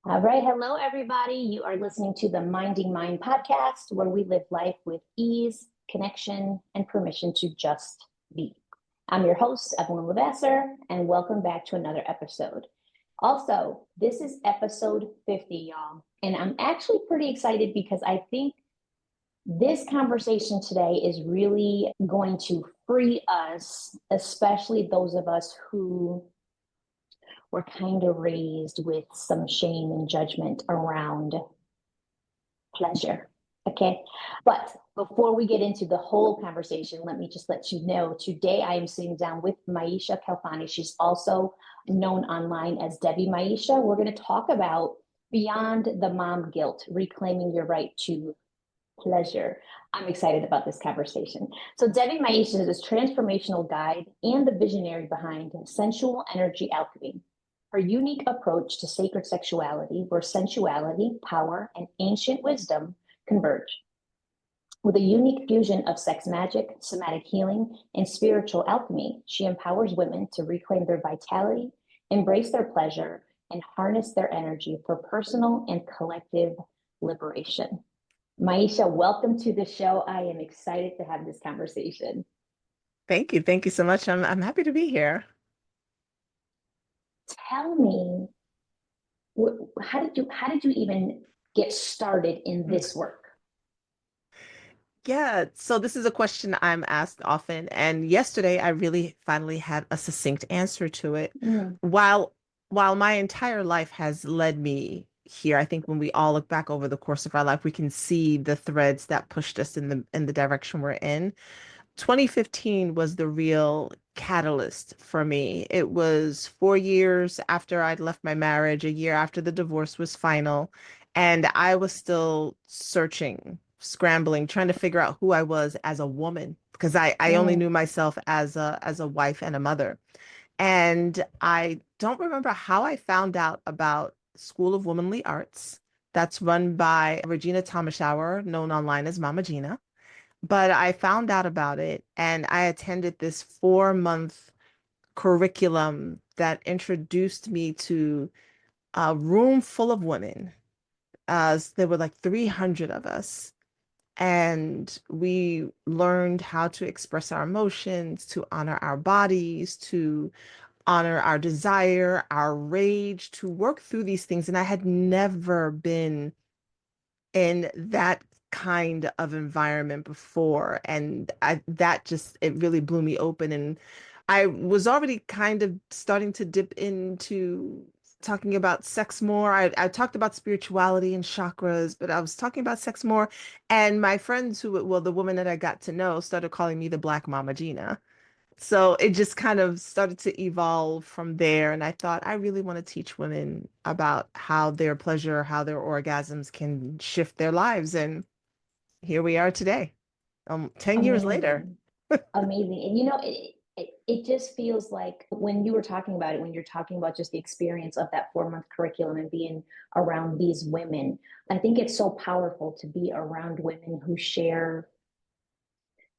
All right. Hello, everybody. You are listening to the Minding Mind podcast, where we live life with ease, connection, and permission to just be. I'm your host, Evelyn LeVasseur, and welcome back to another episode. Also, this is episode 50, y'all. And I'm actually pretty excited because I think this conversation today is really going to free us, especially those of us who were kind of raised with some shame and judgment around pleasure. Okay. But before we get into the whole conversation, let me just let you know today I am sitting down with Maisha Khalfani. She's also known online as Devi Maisha. We're going to talk about beyond the mom guilt, reclaiming your right to pleasure. I'm excited about this conversation. So Devi Maisha is a transformational guide and the visionary behind Sensual Energy Alchemy. Her unique approach to sacred sexuality, where sensuality, power, and ancient wisdom converge. With a unique fusion of sex magic, somatic healing, and spiritual alchemy, she empowers women to reclaim their vitality, embrace their pleasure, and harness their energy for personal and collective liberation. Maisha, welcome to the show. I am excited to have this conversation. Thank you. Thank you so much. I'm happy to be here. Tell me, how did you even get started in Mm. this work? Yeah, so this is a question I'm asked often, and yesterday I really finally had a succinct answer to it. Mm, While while my entire life has led me here, I think when we all look back over the course of our life, we can see the threads that pushed us in the direction we're in. 2015 was the real catalyst for me. It was 4 years after I'd left my marriage, a year after the divorce was final, and I was still searching, scrambling, trying to figure out who I was as a woman because I only mm, knew myself as a wife and a mother. And I don't remember how I found out about School of Womanly Arts that's run by Regina Thomashour, known online as Mama Gina. But I found out about it and I attended this 4 month curriculum that introduced me to a room full of women. There were like 300 of us. And we learned how to express our emotions, to honor our bodies, to honor our desire, our rage, to work through these things. And I had never been in that kind of environment before. And that just, it really blew me open. And I was already kind of starting to dip into talking about sex more. I talked about spirituality and chakras, but I was talking about sex more. And my friends well, the woman that I got to know started calling me the Black Mama Gina. So it just kind of started to evolve from there. And I thought, I really want to teach women about how their pleasure, how their orgasms can shift their lives. And here we are today, 10 years later. amazing. Amazing. And it just feels like when you were talking about it, when you're talking about just the experience of that 4 month curriculum and being around these women, I think it's so powerful to be around women who share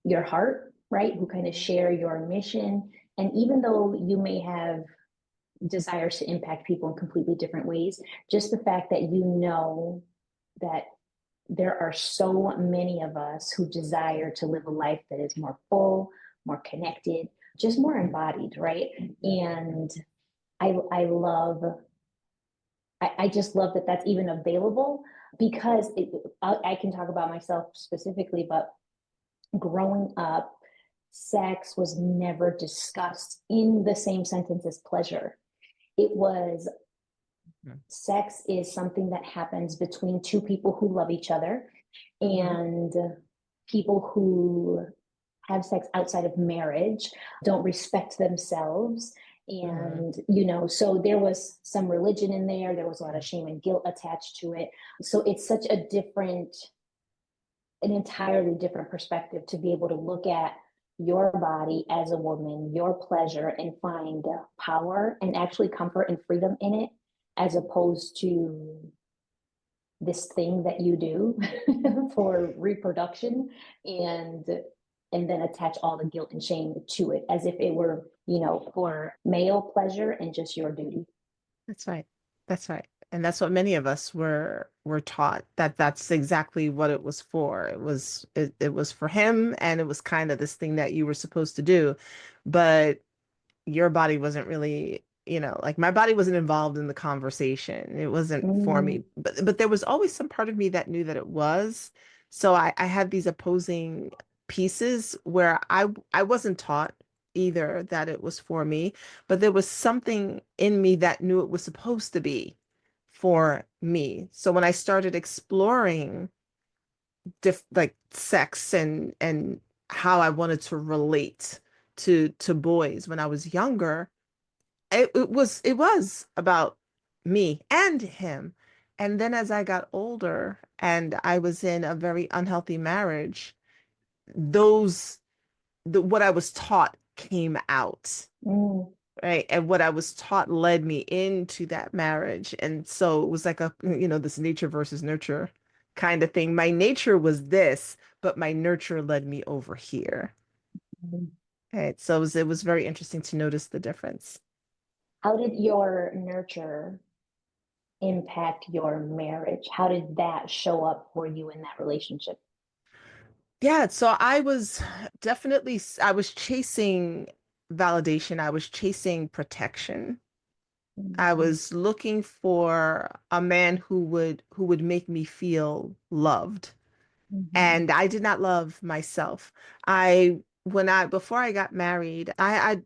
your heart, right? Who kind of share your mission. And even though you may have desires to impact people in completely different ways, just the fact that you know that there are so many of us who desire to live a life that is more full, more connected, just more embodied, right? And I love, I just love that that's even available because I can talk about myself specifically, but growing up, sex was never discussed in the same sentence as pleasure. It was Mhm. sex is something that happens between two people who love each other Mhm. and people who have sex outside of marriage don't respect themselves. Mhm. And so there was some religion in there was a lot of shame and guilt attached to it. So it's such a different, an entirely different perspective to be able to look at your body as a woman, your pleasure, and find power and actually comfort and freedom in it, as opposed to this thing that you do for reproduction and and then attach all the guilt and shame to it as if it were for male pleasure and just your duty. That's right. That's right. And that's what many of us were taught, that that's exactly what it was for. It was for him, and it was kind of this thing that you were supposed to do. But your body wasn't really, like my body wasn't involved in the conversation. It wasn't for Mm, me. But there was always some part of me that knew that it was. So I had these opposing pieces where I wasn't taught either that it was for me, but there was something in me that knew it was supposed to be for me. So when I started exploring like sex and how I wanted to relate to boys when I was younger, it was about me and him. And then as I got older and I was in a very unhealthy marriage, those what I was taught came out. mm, Right. And what I was taught led me into that marriage. And so it was like this nature versus nurture kind of thing. My nature was this, but my nurture led me over here. mm. Right. So it was very interesting to notice the difference. How did your nurture impact your marriage? How did that show up for you in that relationship? Yeah, so I was chasing validation. I was chasing protection. I Mhm, was looking for a man who would make me feel loved. mhm, And I did not love myself. I when I before I got married, I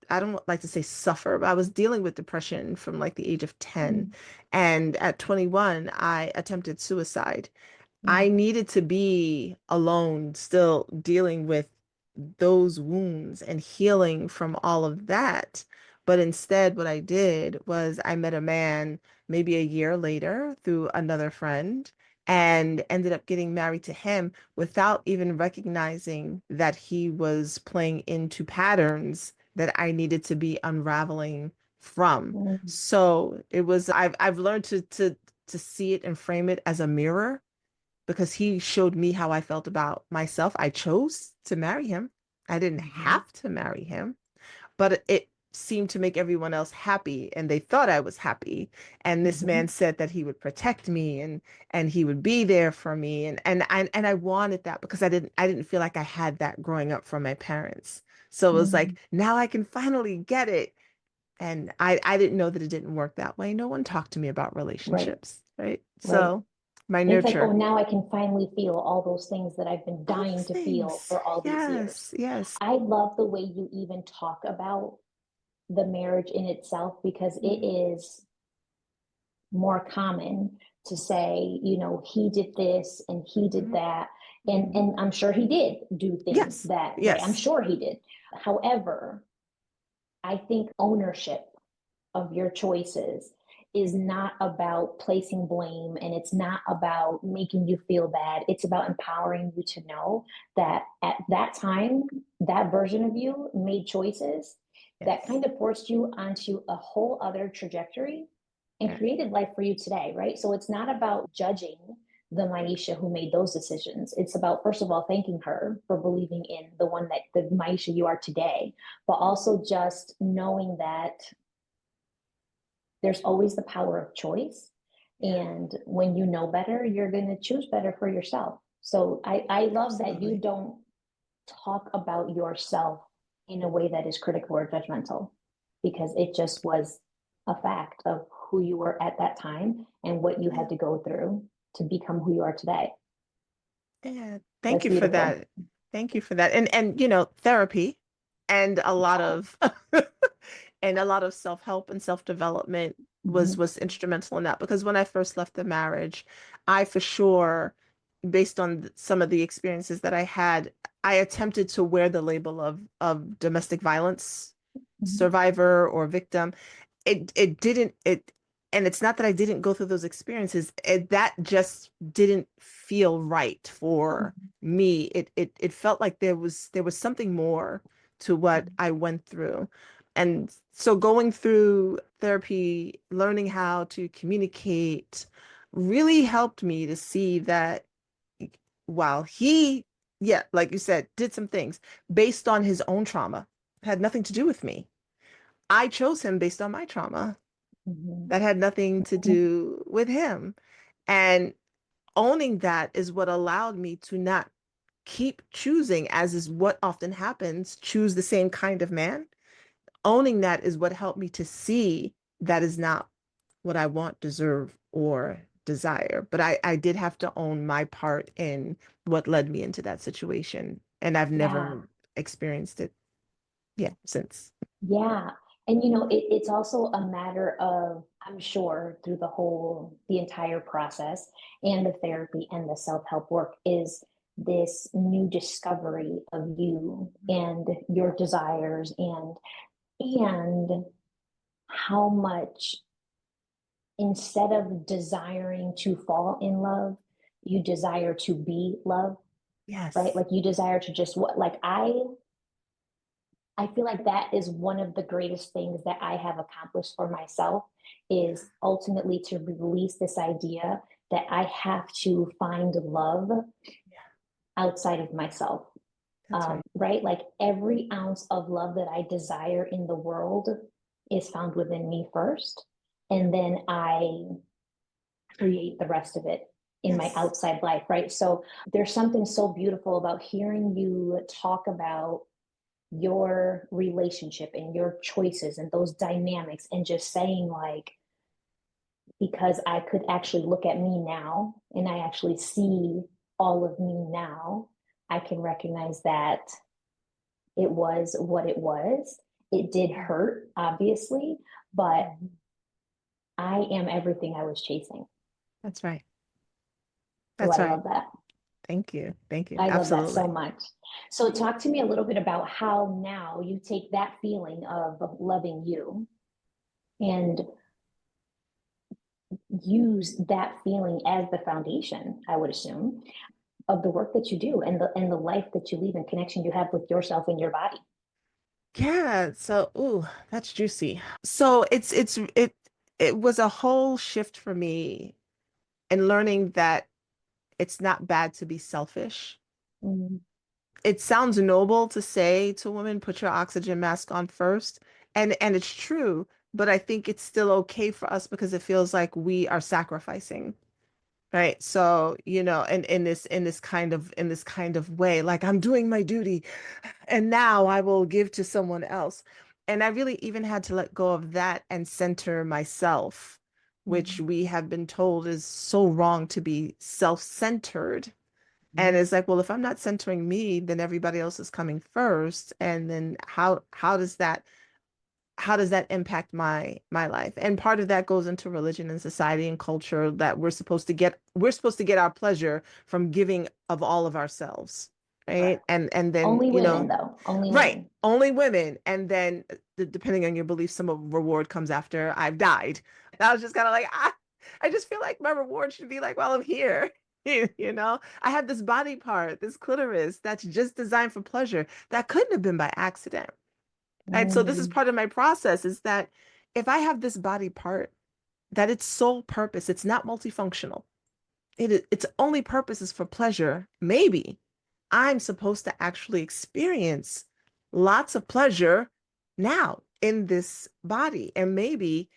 don't like to say suffer, but I was dealing with depression from like the age of 10. mhm, And at 21, I attempted suicide. I mhm, needed to be alone, still dealing with those wounds and healing from all of that. But instead, what I did was I met a man maybe a year later through another friend and ended up getting married to him without even recognizing that he was playing into patterns that I needed to be unraveling from. mhm. So I've learned to see it and frame it as a mirror because he showed me how I felt about myself. I chose to marry him. I didn't Mhm, have to marry him, but it seemed to make everyone else happy and they thought I was happy. And this man mhm, said that he would protect me and he would be there for me. And I wanted that because I didn't feel like I had that growing up from my parents. So it was mhm. like, now I can finally get it. And I didn't know that it didn't work that way. No one talked to me about Right, relationships, right? right. So my It's like, oh, nurture. now I can finally feel all those things that I've been All dying those to feel things. for all these years. Yes, yes. I love the way you even talk about the marriage in itself because it Mhm, is more common to say, he did this and he did mhm, that. And mhm. and I'm sure he did do things Yes, that, right? I'm yes, sure he did. However, I think ownership of your choices is not about placing blame and it's not about making you feel bad. It's about empowering you to know that at that time, that version of you made choices that yes, kind of forced you onto a whole other trajectory and yeah, created life for you today, right? So it's not about judging the Maisha who made those decisions. It's about, first of all, thanking her for believing in the Maisha you are today, but also just knowing that there's always the power of choice. yeah, And when you know better, you're going to choose better for yourself. So I love that you absolutely. don't talk about yourself in a way that is critical or judgmental because it just was a fact of who you were at that time and what you Yeah, had to go through to become who you are today. yeah. Thank That's you for beautiful. that. Thank you for that. And therapy and a lot of and a lot of self-help and self-development was Mm-hmm. was instrumental in that because when I first left the marriage, I for sure, based on some of the experiences that I had, I attempted to wear the label of domestic violence Mm-hmm. survivor or victim. It didn't it and it's not that I didn't go through those experiences. That just didn't feel right for me. It felt like there was something more to what I went through. And so going through therapy, learning how to communicate really helped me to see that while he, yeah, like you said, did some things based on his own trauma, had nothing to do with me. I chose him based on my trauma. Mhm. That had nothing to do with him. And owning that is what allowed me to not keep choosing, as is what often happens, choose the same kind of man. Owning that is what helped me to see that is not what I want, deserve, or desire. But I did have to own my part in what led me into that situation. And I've Yeah. never experienced it, yeah, since. Yeah. And it's also a matter of, I'm sure through the entire process and the therapy and the self-help work is this new discovery of you and your desires and how much instead of desiring to fall in love, you desire to be love, right? Yes, Like you desire to just what like I feel like that is one of the greatest things that I have accomplished for myself is ultimately to release this idea that I have to find love yeah, outside of myself. that's right. Right? Like every ounce of love that I desire in the world is found within me first. Yeah. And then I create the rest of it in my Yes. outside life, right? So there's something so beautiful about hearing you talk about your relationship and your choices and those dynamics and just saying like because I could actually look at me now and I actually see all of me now, I can recognize that it was what it was. It did hurt obviously, but Mhm. I am everything I was chasing. That's right. Oh, That's I right. love that. Thank you. Thank you. I love that so Absolutely. much. So talk to me a little bit about how now you take that feeling of loving you and use that feeling as the foundation, I would assume, of the work that you do and the life that you lead and connection you have with yourself and your body. Yeah. So, ooh, that's juicy. So it was a whole shift for me in learning that it's not bad to be selfish. Mm, It sounds noble to say to women, put your oxygen mask on first. And it's true, but I think it's still okay for us because it feels like we are sacrificing. Right. So, and in this kind of way, like I'm doing my duty and now I will give to someone else. And I really even had to let go of that and center myself, which mm, we have been told is so wrong to be self-centered. And mm, it's like, well, if I'm not centering me, then everybody else is coming first. And then how does that impact my life? And part of that goes into religion and society and culture that we're supposed to get our pleasure from giving of all of ourselves, right? correct. And then, Only women, though. Only right, women. only women. And then depending on your belief, some of reward comes after I've died. And I was just kind of like, I just feel like my reward should be like while I'm here. I have this body part, this clitoris that's just designed for pleasure that couldn't have been by accident. Right. So this is Mm, part of my process is that if I have this body part, that its sole purpose, it's not multifunctional. Its only purpose is for pleasure. Maybe I'm supposed to actually experience lots of pleasure now in this body. And maybe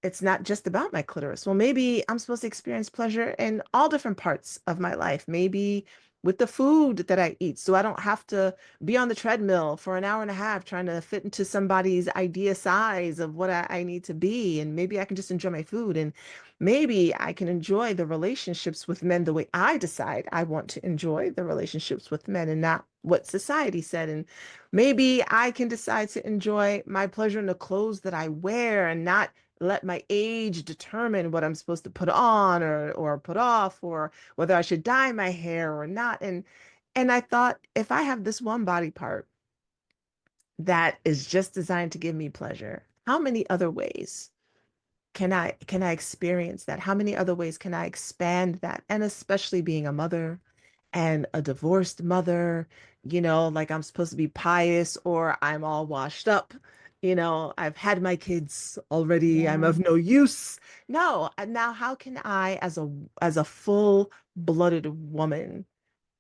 it's not just about my clitoris. Well, maybe I'm supposed to experience pleasure in all different parts of my life. Maybe with the food that I eat. So I don't have to be on the treadmill for an hour and a half trying to fit into somebody's idea size of what I need to be. And maybe I can just enjoy my food. And maybe I can enjoy the relationships with men the way I decide I want to enjoy the relationships with men and not what society said. And maybe I can decide to enjoy my pleasure in the clothes that I wear and not let my age determine what I'm supposed to put on or put off or whether I should dye my hair or not. And I thought if I have this one body part that is just designed to give me pleasure, how many other ways can I experience that? How many other ways can I expand that? And especially being a mother and a divorced mother, like I'm supposed to be pious or I'm all washed up. I've had my kids already. I'm yeah. of no use. No, and now how can I as a full-blooded woman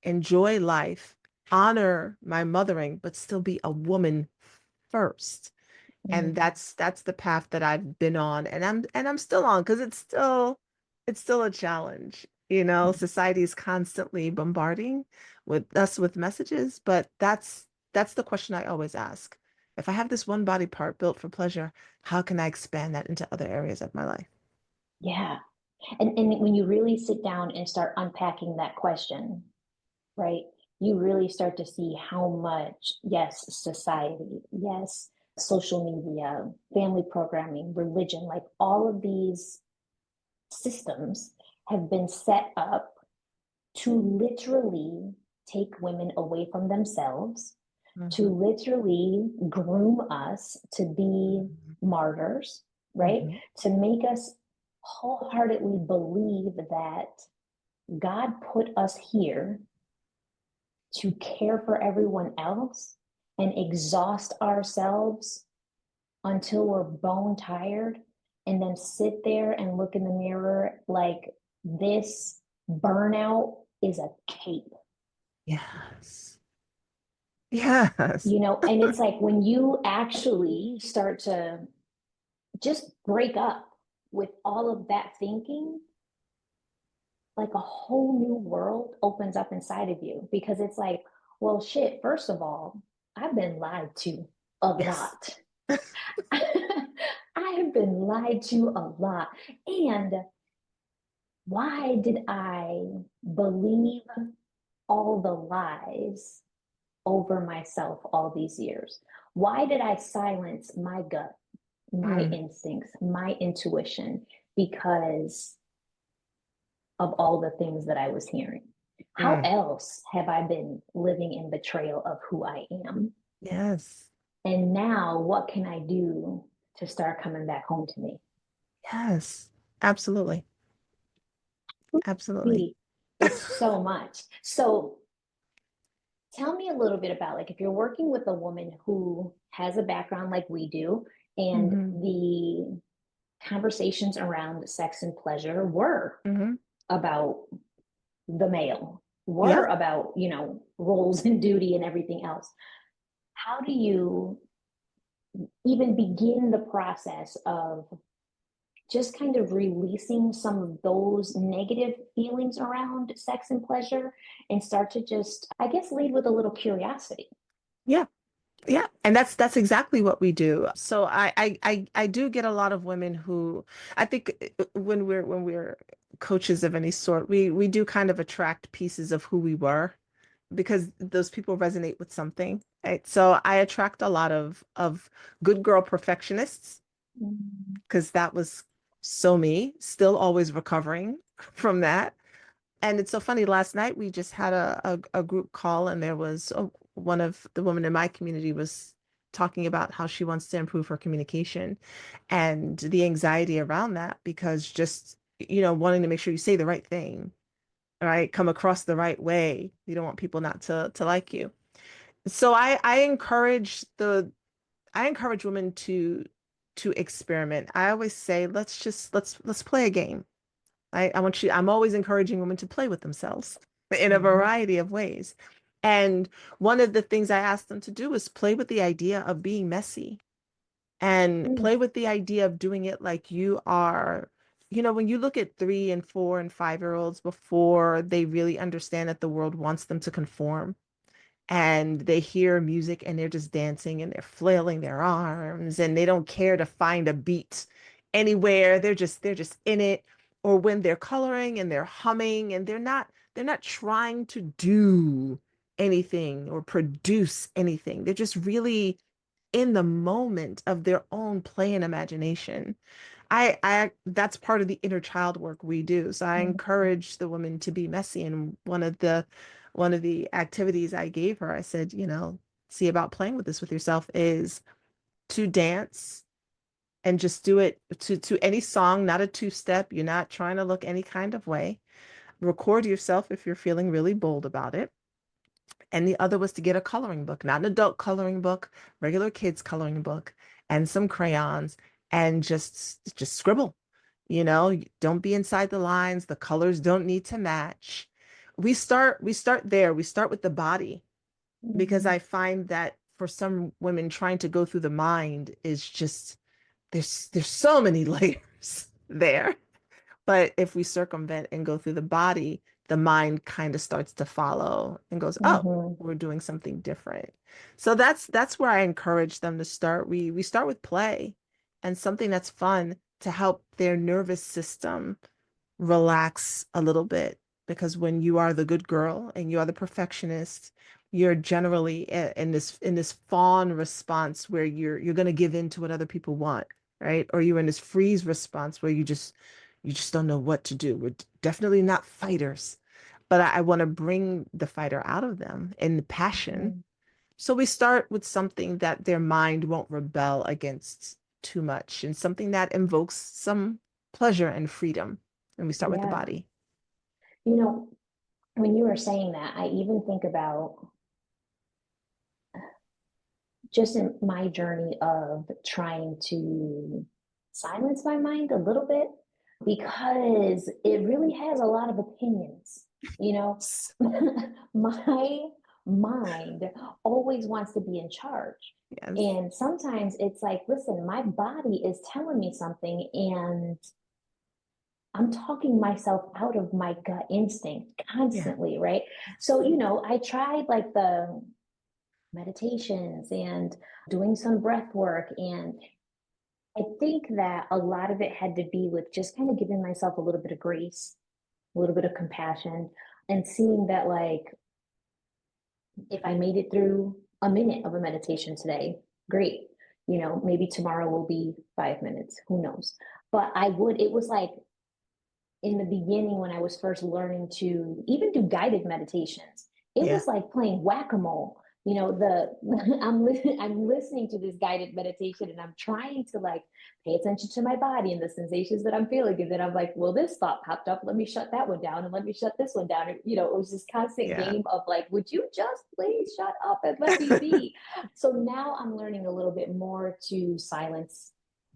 enjoy life, honor my mothering, but still be a woman first? And Mhm. that's the path that I've been on, and I'm still on, because it's still a challenge. Society is constantly bombarding with us with messages, but that's the question I always ask. If I have this one body part built for pleasure, how can I expand that into other areas of my life? Yeah. And when you really sit down and start unpacking that question, right, you really start to see how much, yes, society, yes, social media, family programming, religion, like all of these systems have been set up to literally take women away from themselves, to Hmm. literally groom us to be Hmm. martyrs, right? Hmm. To make us wholeheartedly believe that God put us here to care for everyone else and exhaust ourselves until we're bone tired and then sit there and look in the mirror like this burnout is a cape. Yes. Yes. And it's like when you actually start to just break up with all of that thinking, like a whole new world opens up inside of you because it's like, well, shit, first of all, I've been lied to a Yes. lot. I have been lied to a lot. And why did I believe all the lies over myself all these years? Why did I silence my gut, my Mm, instincts, my intuition because of all the things that I was hearing? How mm. else have I been living in betrayal of who I am? Yes. And now, what can I do to start coming back home to me? Yes. Absolutely. Absolutely. It's so much. So, tell me a little bit about like if you're working with a woman who has a background like we do, and Hmm. the conversations around sex and pleasure were Hmm. about the male, Yeah. were about, roles and duty and everything else. How do you even begin the process of just kind of releasing some of those negative feelings around sex and pleasure and start to just, I guess, lead with a little curiosity? Yeah. Yeah. And that's exactly what we do. So I do get a lot of women who, I think, when we're coaches of any sort, we do kind of attract pieces of who we were, because those people resonate with something. Right? So I attract a lot of good girl perfectionists, Mm-hmm. because that was so me, still always recovering from that. And it's so funny. Last night we just had a group call, and there was one of the women in my community was talking about how she wants to improve her communication and the anxiety around that, because just, wanting to make sure you say the right thing, right? Come across the right way. You don't want people not to like you. So I encourage women to experiment. I always say, let's play a game. I'm always encouraging women to play with themselves in a Mm-hmm. variety of ways. And one of the things I ask them to do is play with the idea of being messy, and Mm-hmm. play with the idea of doing it like you are. When you look at 3 and 4 and 5-year-olds before they really understand that the world wants them to conform, and they hear music and they're just dancing and they're flailing their arms and they don't care to find a beat anywhere. They're just in it. Or when they're coloring and they're humming, and they're not trying to do anything or produce anything. They're just really in the moment of their own play and imagination. I that's part of the inner child work we do. So I encourage the woman to be messy. And one of the activities I gave her, I said, see about playing with this with yourself, is to dance and just do it to any song, not a two-step. You're not trying to look any kind of way. Record yourself if you're feeling really bold about it. And the other was to get a coloring book, not an adult coloring book, regular kids coloring book, and some crayons, and just scribble. Don't be inside the lines. The colors don't need to match. We start there. We start with the body, because Mm-hmm. I find that for some women trying to go through the mind is just there's so many layers there. But if we circumvent and go through the body, the mind kind of starts to follow and goes, oh, Hmm. we're doing something different. So that's where I encourage them to start. We start with play and something that's fun to help their nervous system relax a little bit. Because when you are the good girl and you are the perfectionist, you're generally in this fawn response where you're going to give in to what other people want, right? Or you're in this freeze response where you just don't know what to do. We're definitely not fighters, but I want to bring the fighter out of them and the passion. Hmm. So we start with something that their mind won't rebel against too much and something that invokes some pleasure and freedom. And we start with the Yeah. body. You know, when you were saying that, I even think about just in my journey of trying to silence my mind a little bit because it really has a lot of opinions. You know, my mind always wants to be in charge. Yes. And sometimes it's like, listen, my body is telling me something, and I'm talking myself out of my gut instinct Yeah. constantly, right? So, I tried like the meditations and doing some breath work. And I think that a lot of it had to be with just kind of giving myself a little bit of grace, a little bit of compassion, and seeing that, like, if I made it through a minute of a meditation today, great. Maybe tomorrow will be 5 minutes, who knows? But it was like in the beginning when I was first learning to even do guided meditations, it Yeah. was like playing whack-a-mole. I'm listening to this guided meditation and I'm trying to like pay attention to my body and the sensations that I'm feeling. And then I'm like, well, this thought popped up. Let me shut that one down and let me shut this one down. And, it was this constant Yeah. game of like, would you just please shut up and let me be? So now I'm learning a little bit more to silence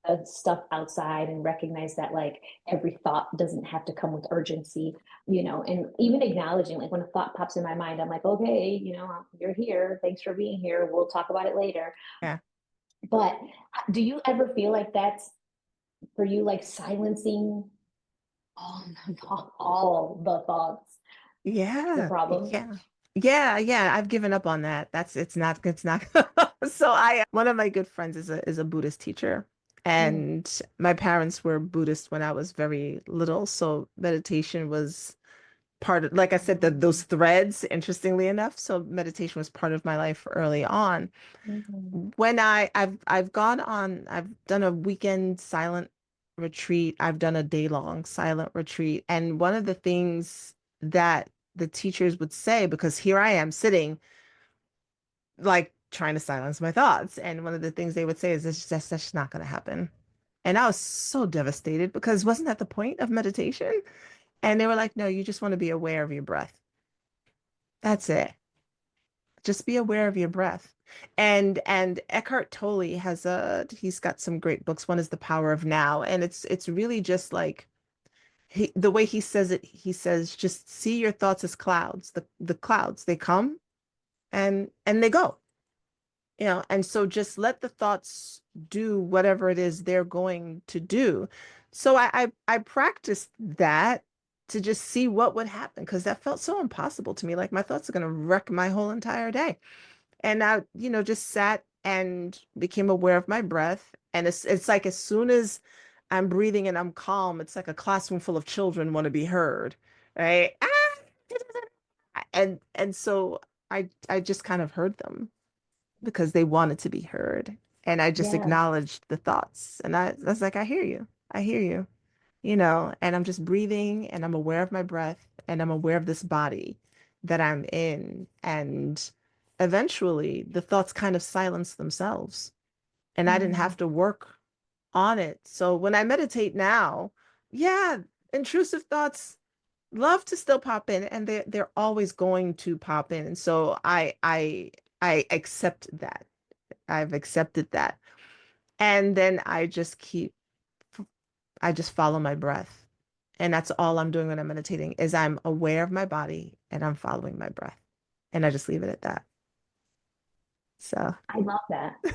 the stuff outside and recognize that like every thought doesn't have to come with urgency, and even acknowledging like when a thought pops in my mind, I'm like, okay, you're here. Thanks for being here. We'll talk about it later. Yeah. But do you ever feel like that's for you, like silencing all all the thoughts, the Yeah. problem? Yeah. Yeah. I've given up on that. It's not. So one of my good friends is a Buddhist teacher. Mm, And my parents were Buddhist when I was very little. So meditation was part of, like I said, those threads, interestingly enough. So meditation was part of my life early on. mhm, When I've done a weekend silent retreat, I've done a day-long silent retreat. And one of the things that the teachers would say, because here I am sitting, like trying to silence my thoughts. And one of the things they would say is, that's just not going to happen. And I was so devastated because wasn't that the point of meditation? And they were like, no, you just want to be aware of your breath. That's it. Just be aware of your breath. And Eckhart Tolle he's got some great books. One is The Power of Now, and it's really just like the way he says it, he says just see your thoughts as clouds. The clouds, they come and they go. And so just let the thoughts do whatever it is they're going to do. So I practiced that to just see what would happen because that felt so impossible to me. Like my thoughts are going to wreck my whole entire day. And I, just sat and became aware of my breath. And it's like as soon as I'm breathing and I'm calm, it's like a classroom full of children want to be heard, right? And so I just kind of heard them because they wanted to be heard. And I just yeah. acknowledged the thoughts. And I was like, I hear you. I hear you. And I'm just breathing and I'm aware of my breath and I'm aware of this body that I'm in. And eventually the thoughts kind of silence themselves. And I didn't Mm, have to work on it. So when I meditate now, yeah, intrusive thoughts love to still pop in and they're always going to pop in. And so I accept that. I've accepted that. And then I just follow my breath. And that's all I'm doing when I'm meditating is I'm aware of my body and I'm following my breath. And I just leave it at that. So, I love that. I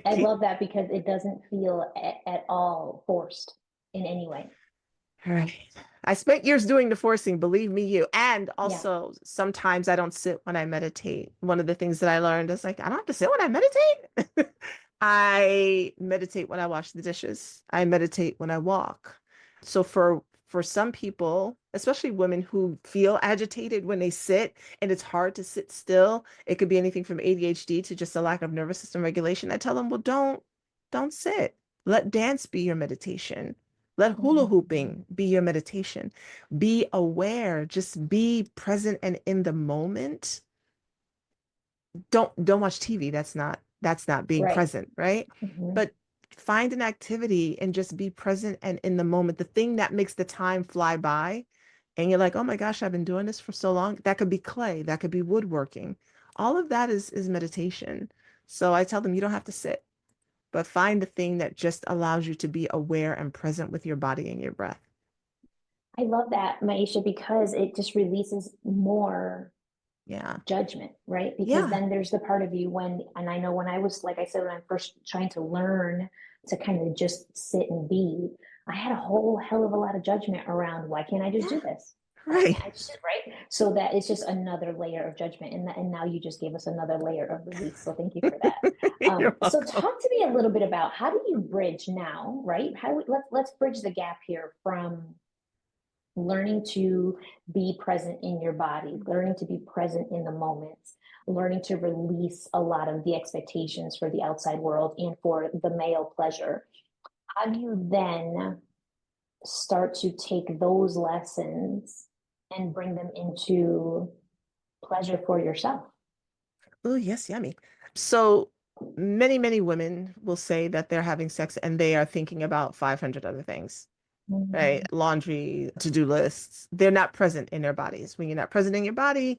thank you. love that because it doesn't feel at all forced in any way. All right. I spent years doing the forcing, believe me, you. And Yeah. also, sometimes I don't sit when I meditate. One of the things that I learned is like, I don't have to sit when I meditate. I meditate when I wash the dishes. I meditate when I walk. So for some people, especially women who feel agitated when they sit and it's hard to sit still, it could be anything from ADHD to just a lack of nervous system regulation. I tell them, well, don't sit. Let dance be your meditation. Let hula Mhm. hooping be your meditation. Be aware, just be present and in the moment. Don't watch TV. That's not being Right. present, right? Hmm. But find an activity and just be present and in the moment. The thing that makes the time fly by and you're like, "Oh my gosh, I've been doing this for so long." That could be clay, that could be woodworking. All of that is meditation. So I tell them you don't have to sit, but find the thing that just allows you to be aware and present with your body and your breath. I love that, Maisha, because it just releases more Yeah. judgment, right? Because Yeah. then there's the part of you when, and I know when I was, like I said, when I'm first trying to learn to kind of just sit and be, I had a whole hell of a lot of judgment around why can't I just Yeah. do this? Why can't Right. I just sit, right? So that it's just another layer of judgment. And now you just gave us another layer of release. So thank you for that. You're So welcome. talk to me a little bit about how do you bridge now, right? How do we, let's bridge the gap here from learning to be present in your body, learning to be present in the moment, learning to release a lot of the expectations for the outside world and for the male pleasure. How do you then start to take those lessons and bring them into pleasure for yourself? Oh, yes, yummy. So many women will say that they're having sex and they are thinking about 500 other things, right? Mhm. Laundry, to-do lists. They're not present in their bodies. When you're not present in your body,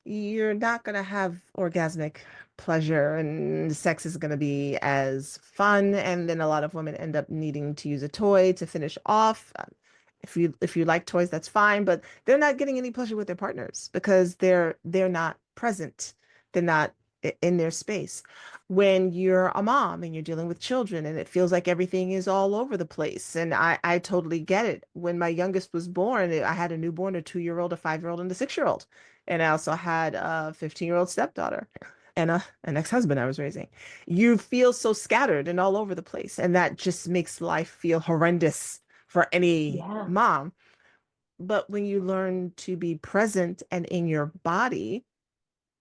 you're not going to have orgasmic pleasure and sex is going to be as fun. And then a lot of women end up needing to use a toy to finish off. If you like toys, that's fine, but they're not getting any pleasure with their partners because they're not present. They're not in their space. When you're a mom and you're dealing with children and it feels like everything is all over the place. And I totally get it. When my youngest was born, I had a newborn, a 2-year-old, a 5-year-old, and a 6-year-old. And I also had a 15-year-old stepdaughter and an ex-husband I was raising. You feel so scattered and all over the place. And that just makes life feel horrendous for any Yeah. mom. But when you learn to be present and in your body,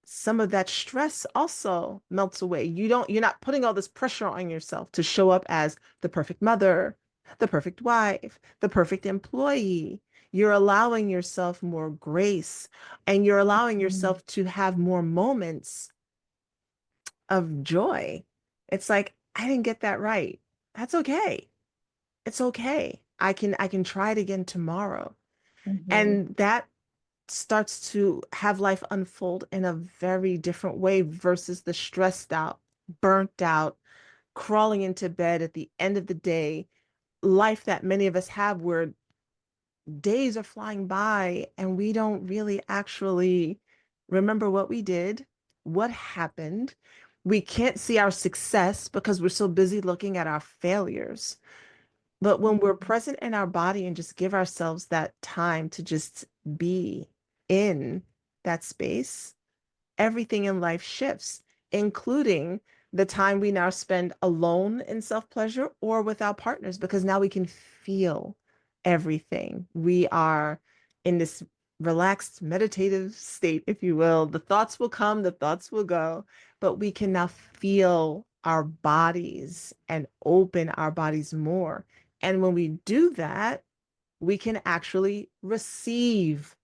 some of that stress also melts away. You're not putting all this pressure on yourself to show up as the perfect mother, the perfect wife, the perfect employee. You're allowing yourself more grace and you're allowing Mm. yourself to have more moments of joy. It's like, I didn't get that right. That's okay. It's okay. I can try it again tomorrow. Mhm. And that starts to have life unfold in a very different way versus the stressed out, burnt out, crawling into bed at the end of the day life that many of us have where days are flying by and we don't really actually remember what we did, what happened. We can't see our success because we're so busy looking at our failures. But when we're present in our body and just give ourselves that time to just be in that space, everything in life shifts, including the time we now spend alone in self-pleasure or with our partners, because now we can feel everything. We are in this relaxed meditative state, if you will. The thoughts will come, the thoughts will go, but we can now feel our bodies and open our bodies more. And when we do that, we can actually receive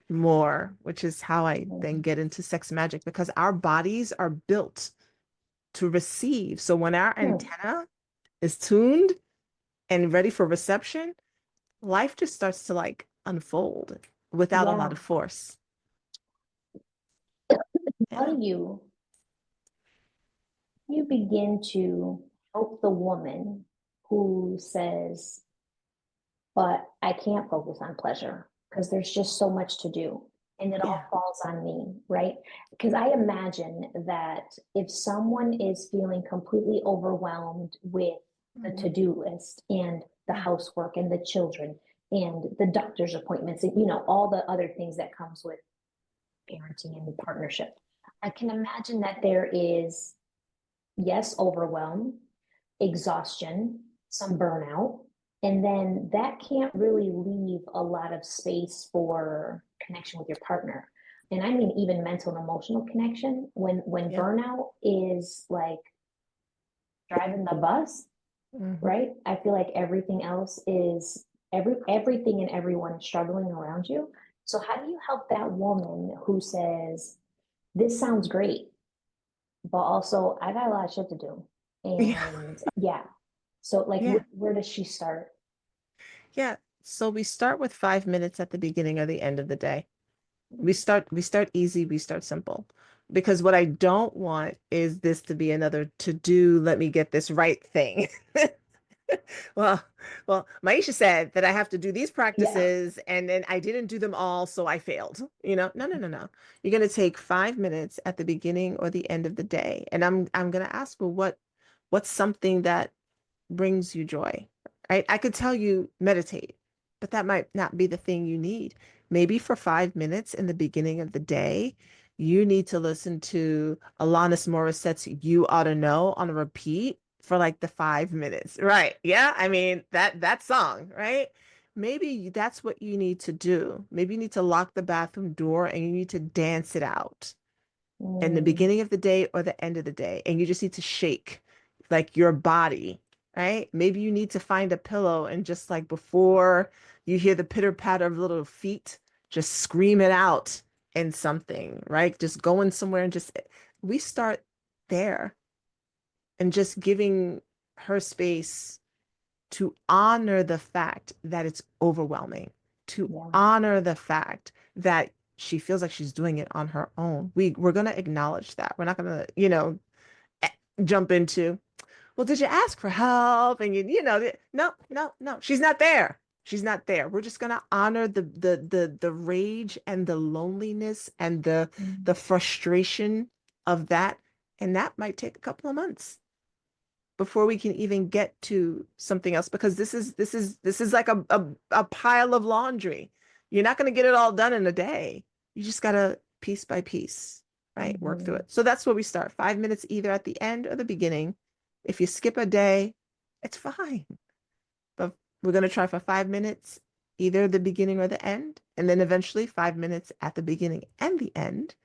more, which is how I then Mhm. get into sex magic because our bodies are built to receive. So when our Hmm. antenna is tuned and ready for reception, life just starts to like unfold without a lot Yeah. of force. How Yeah. do you begin to help the woman who says, but I can't focus on pleasure because there's just so much to do. and it all Yeah. falls on me, right? Because I imagine that if someone is feeling completely overwhelmed with the Mhm. to-do list and the Yeah. housework and the children and the doctor's appointments and, you know, all the other things that comes with parenting and partnership, I can imagine that there is, yes, overwhelm, exhaustion, some burnout, and then that can't really leave a lot of space for connection with your partner. And I mean even mental and emotional connection. When Yeah. burnout is like driving the bus, Hmm. right? I feel like everything else is everything and everyone is struggling around you. So how do you help that woman who says, this sounds great, but also I got a lot of shit to do. Yeah. And yeah, so like Yeah. where does she start? Yeah. So we start with 5 minutes at the beginning or the end of the day. We start easy, we start simple. Because what I don't want is this to be another to do, let me get this right thing. Well, Maisha said that I have to do these Yeah. practices and then I didn't do them all, so I failed. No, no, no, no. You're going to take 5 minutes at the beginning or the end of the day. And I'm going to ask, well, what's something that brings you joy, right? I could tell you meditate, but that might not be the thing you need. Maybe for 5 minutes in the beginning of the day, you need to listen to Alanis Morissette's You Ought to Know on a repeat for like the 5 minutes. Right. Yeah. I mean, that song, right? Maybe that's what you need to do. Maybe you need to lock the bathroom door and you need to dance it out in the Mm, beginning of the day or the end of the day. And you just need to shake like your body, right? Maybe you need to find a pillow and just like before you hear the pitter patter of little feet, just scream it out in something, right? Just going somewhere and just, we start there and just giving her space to honor the fact that it's overwhelming, to yeah. honor the fact that she feels like she's doing it on her own. We're gonna acknowledge that. We're not gonna, eh, jump into, well, did you ask for help? And no, no, no, she's not there. She's not there. We're just gonna honor the rage and the loneliness and the Mm, frustration of that. And that might take a couple of months before we can even get to something else because this is like a pile of laundry. You're not going to get it all done in a day. You just got to piece by piece, right? Work through mhm, it. So that's where we start. 5 minutes either at the end or the beginning. If you skip a day, it's fine. But we're going to try for 5 minutes, either the beginning or the end, and then eventually 5 minutes at the beginning and the end.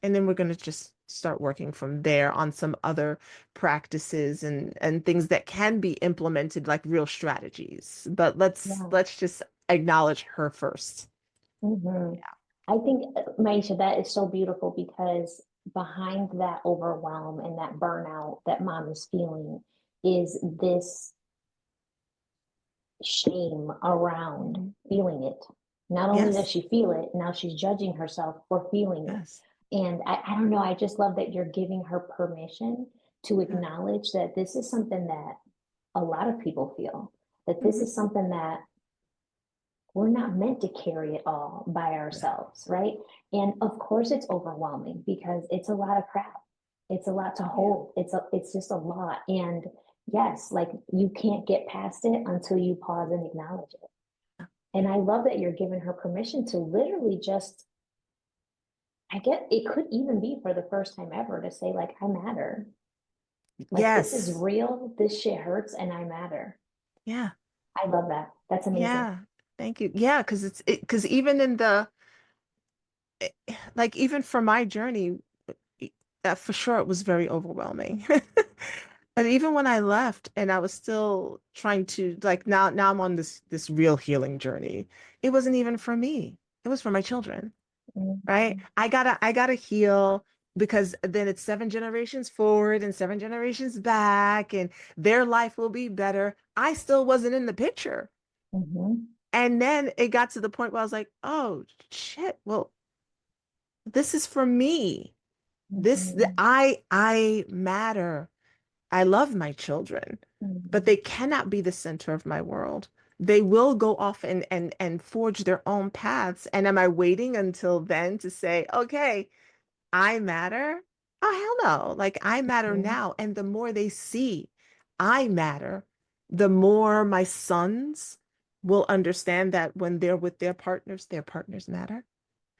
And then we're going to just start working from there on some other practices and things that can be implemented like real strategies. But let's yeah. let's just acknowledge her first. Hmm. I think, Maisha, that is so beautiful because behind that overwhelm and that burnout that mom is feeling is this shame around Mhm. feeling it. Not only does Yes. she feel it, now she's judging herself for feeling it. Yes. And I don't know, I just love that you're giving her permission to Yeah. acknowledge that this is something that a lot of people feel, that this Mhm. is something that we're not meant to carry it all by No. ourselves, right? And of course it's overwhelming because it's a lot of crap. It's a lot to Yeah. hold. It's just a lot. And yes, like you can't get past it until you pause and acknowledge it. And I love that you're giving her permission to literally just, I get it could even be for the first time ever to say, like, I matter. Like this is Yes. real, this shit hurts, and I matter. Yeah. I love that. That's amazing. Yeah. Thank you. Yeah, because even in eh, like even for my journey, for sure it was very overwhelming. And even when I left and I was still trying to like now I'm on this real healing journey. It wasn't even for me. It was for my children, right? Mhm. I gotta heal because then it's 7 generations forward and 7 generations back and their life will be better. I still wasn't in the picture. Mhm. And then it got to the point where I was like, oh shit, well, this is for me. Mhm. I matter. I love my children, but Mhm. they cannot be the center of my world. they will go off and forge their own paths. And am I waiting until then to say, okay, I matter? Oh, hell no. Like I matter Mhm. now. And the more they see I matter, the more my sons will understand that when they're with their partners matter.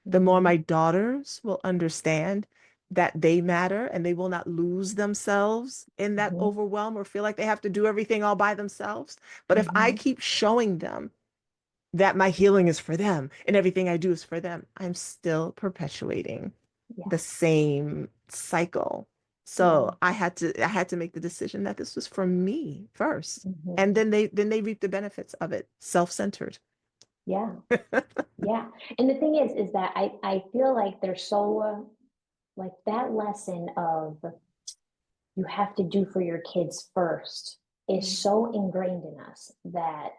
The more Mhm. my daughters will understand that they matter and they will not lose themselves in that Mhm. overwhelm or feel like they have to do everything all by themselves. But if I Mhm. keep showing them that my healing is for them and everything I do is for them, I'm still perpetuating Yeah. the same cycle. Yeah. So I had to make the decision that this was for me first. And Mhm. then they reap the benefits of it, self-centered. Yeah. Yeah. And the thing is that I feel like they're so like that lesson of you have to do for your kids first is Mm. so ingrained in us that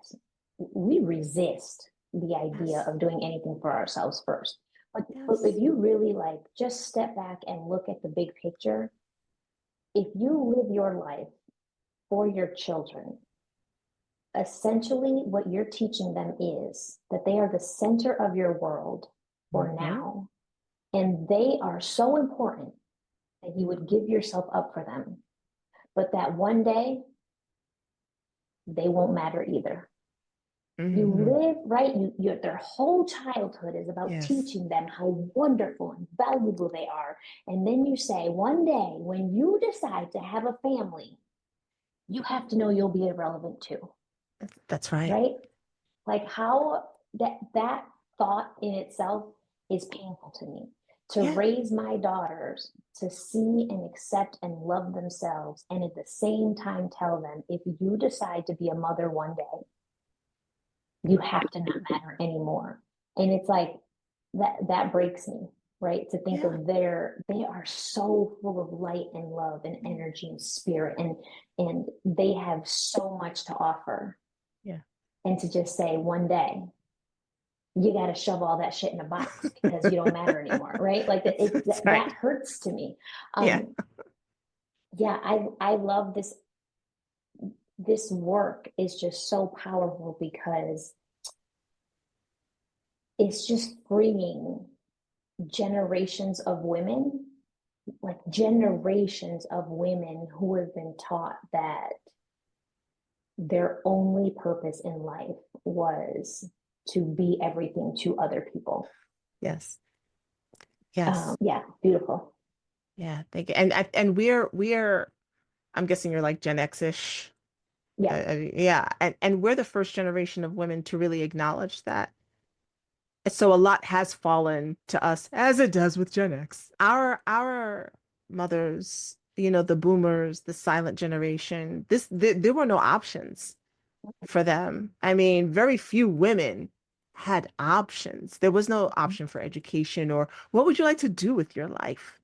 we resist the idea Yes. of doing anything for ourselves first. But if Yes. you really like just step back and look at the big picture, if you live your life for your children, essentially what you're teaching them is that they are the center of your world for Hmm. now, and they are so important that you would give yourself up for them. But that one day they won't matter either. You Hmm. live right, their whole childhood is about Yes. teaching them how wonderful and valuable they are. And then you say, one day when you decide to have a family, you have to know you'll be irrelevant too, That's right. right? Like how that thought in itself is painful to me. To Yeah. raise my daughters to see and accept and love themselves, and at the same time tell them, if you decide to be a mother one day, you have to not matter anymore. And it's like that breaks me, right? To think Yeah. of they are so full of light and love and Mm. energy and spirit, and they have so much to offer. Yeah. And to just say one day you got to shove all that shit in a box because you don't matter anymore, right? Like That's that right. hurts to me. Yeah. um yeah, I love this work is just so powerful because it's just freeing generations of women, like generations of women who have been taught that their only purpose in life was to be everything to other people. Yes. Yes. Yeah, beautiful. Yeah. Thank you. And we're I'm guessing you're like Gen X-ish. Yeah. Yeah. And we're the first generation of women to really acknowledge that. So a lot has fallen to us, as it does with Gen X. Our mothers, the boomers, the silent generation, there were no options for them. I mean, very few women had options. There was no option for education or what would you like to do with your life?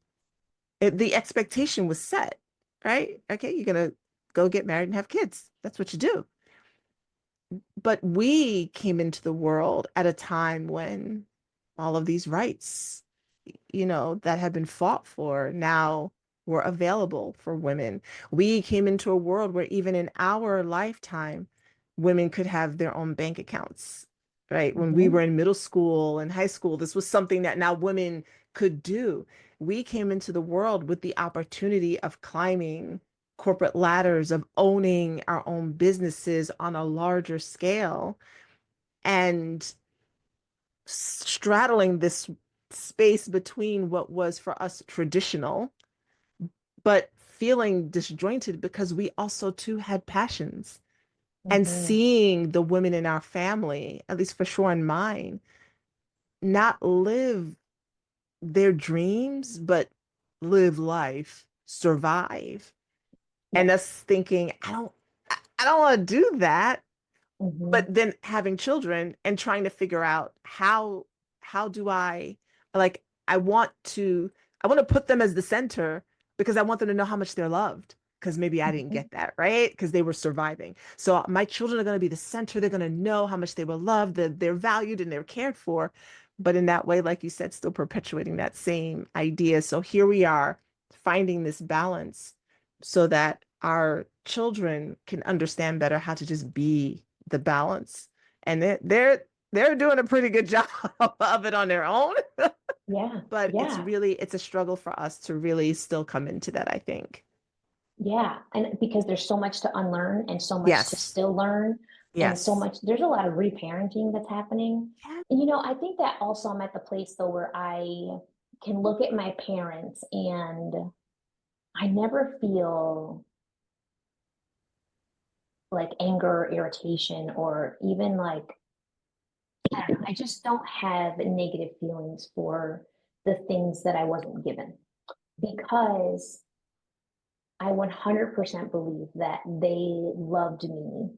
The expectation was set, right? Okay, you're gonna go get married and have kids. That's what you do. But we came into the world at a time when all of these rights, that had been fought for now were available for women. We came into a world where even in our lifetime, women could have their own bank accounts, right? When we were Mm-hmm. in middle school and high school, this was something that now women could do. We came into the world with the opportunity of climbing corporate ladders, of owning our own businesses on a larger scale and straddling this space between what was for us traditional, but feeling disjointed because we also too had passions and Mm-hmm. seeing the women in our family, at least for sure in mine, not live their dreams, but live life, survive. And Yeah. us thinking, I don't want to do that. But Mm-hmm. then having children and trying to figure out how do I like I want to put them as the center because I want them to know how much they're loved because maybe I didn't Mm-hmm. get that, right? Because they were surviving. So my children are going to be the center. They're going to know how much they were loved, that they're valued and they're cared for. But in that way, like you said, still perpetuating that same idea. So here we are finding this balance so that our children can understand better how to just be the balance and they're doing a pretty good job of it on their own. Yeah. But Yeah. it's a struggle for us to really still come into that, I think. Yeah. And because there's so much to unlearn and so much to Yes. still learn, and so Yes. much, there's a lot of reparenting that's happening. Yeah. And, I think that also I'm at the place though where I can look at my parents and I never feel like anger or irritation or even like, I don't know, I just don't have negative feelings for the things that I wasn't given because I 100% believe that they loved me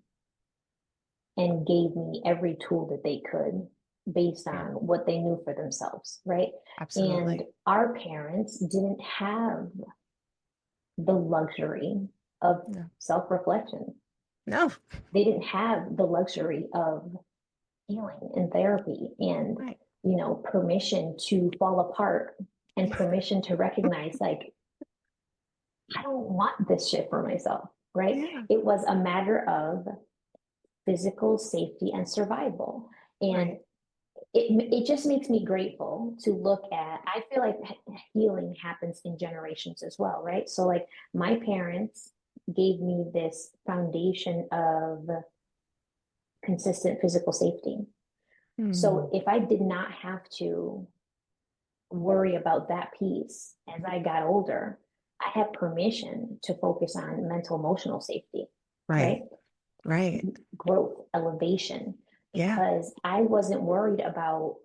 and gave me every tool that they could based Yeah. on what they knew for themselves, right? And Absolutely. our parents didn't have the luxury of No. self-reflection. No. They didn't have the luxury of healing and therapy and, Right. permission to fall apart and permission to recognize, like, I don't want this shit for myself, right? Yeah. It was a matter of physical safety and survival. And Right. it just makes me grateful to look at, I feel like healing happens in generations as well, right? So like my parents gave me this foundation of consistent physical safety. So Mm. if I did not have to worry about that piece as I got older, I had permission to focus on mental emotional safety, right? Right. Right. Growth, elevation, Yeah. because I wasn't worried about,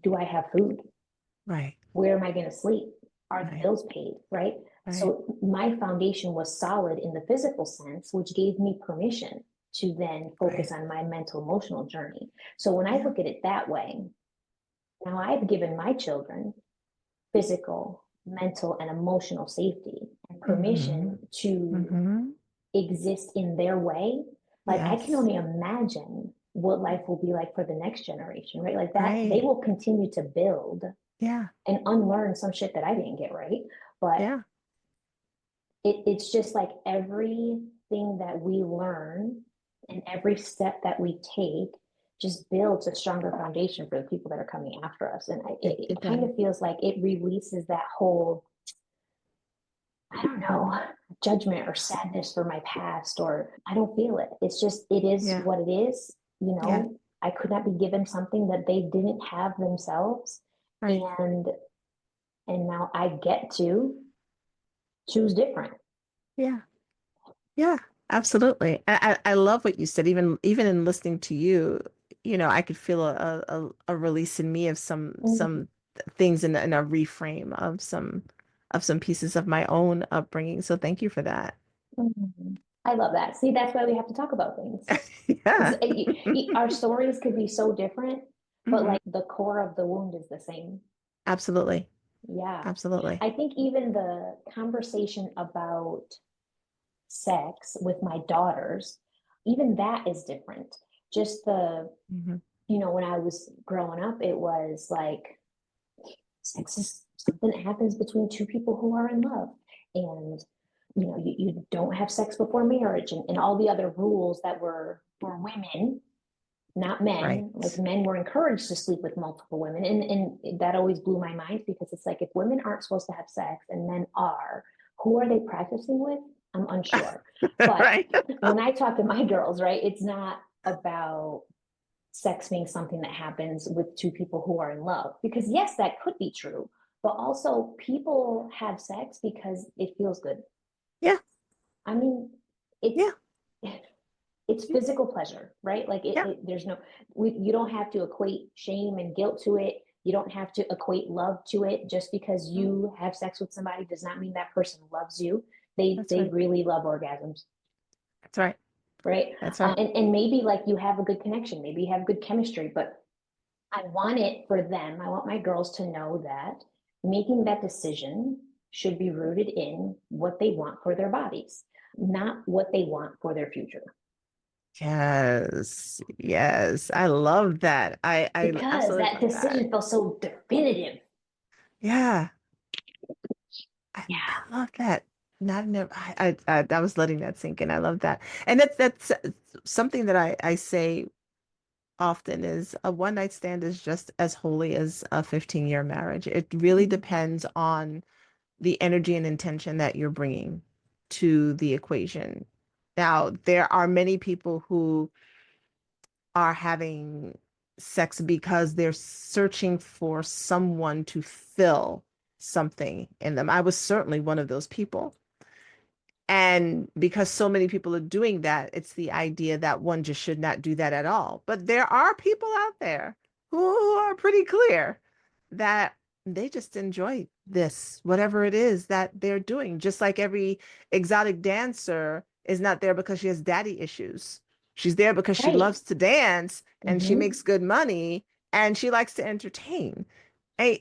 do I have food? Right. Where am I going to sleep? Are the Right. bills paid? Right. Right. So my foundation was solid in the physical sense, which gave me permission to then Right. focus on my mental emotional journey. So when I Yeah. look at it that way, now I've given my children physical, mental, and emotional safety and Mm-hmm. permission to Mm-hmm. exist in their way. Like I can Yes. only imagine what life will be like for the next generation, right? Like that, they Right. will continue to build Yeah. and unlearn some shit that I didn't get right. But Yeah. it's just like everything that we learn and every step that we take just builds a stronger foundation for the people that are coming after us. And it It kind does. of feels like it releases that whole, I don't know, judgment or sadness for my past, or I don't feel it. It's just, it is Yeah. what it is. Yeah. I could not be given something that they didn't have themselves. Right. And now I get to choose different. Yeah. Yeah. Absolutely. I love what you said. Even in listening to you, I could feel a release in me of Mhm. some things in a reframe of some pieces of my own upbringing. So thank you for that. Mhm. I love that. See, that's why we have to talk about things. Because Yeah. our stories could be so different, but Hmm. like the core of the wound is the same. Absolutely. Yeah. Absolutely. I think even the conversation about sex with my daughters, even that is different. Just Hmm. when I was growing up, it was like sex is something that happens between two people who are in love. And, you don't have sex before marriage and all the other rules that were for women, not men. Like Right. men were encouraged to sleep with multiple women. And that always blew my mind because it's like if women aren't supposed to have sex and men are, who are they practicing with? I'm unsure. But Right. when I talk to my girls, right, it's not about sex being something that happens with two people who are in love. Because yes, that could be true, but also people have sex because it feels good. Yeah. I mean, it's Yeah. it's Yeah. physical pleasure, right? Like Yeah. there's no, you don't have to equate shame and guilt to it. You don't have to equate love to it. Just because Mm, you have sex with somebody does not mean that person loves you. They that's they right. really love orgasms, That's right. right? That's right. And maybe like you have a good connection, maybe you have good chemistry, but I want it for them. I want my girls to know that making that decision should be rooted in what they want for their bodies, not what they want for their future. Yes. Yes. I love that. I Because absolutely that love that. decision felt so definitive. Yeah. Yeah. I love that. Not never. I was letting that sink in. I love that, and that's something that I say often is a one night stand is just as holy as a 15-year marriage. It really depends on the energy and intention that you're bringing to the equation. Now, there are many people who are having sex because they're searching for someone to fill something in them. I was certainly one of those people. And because so many people are doing that, it's the idea that one just should not do that at all. But there are people out there who are pretty clear that they just enjoy this, whatever it is that they're doing. Just like every exotic dancer is not there because she has daddy issues. She's there because she Right. loves to dance and she Mm-hmm. makes good money and she likes to entertain.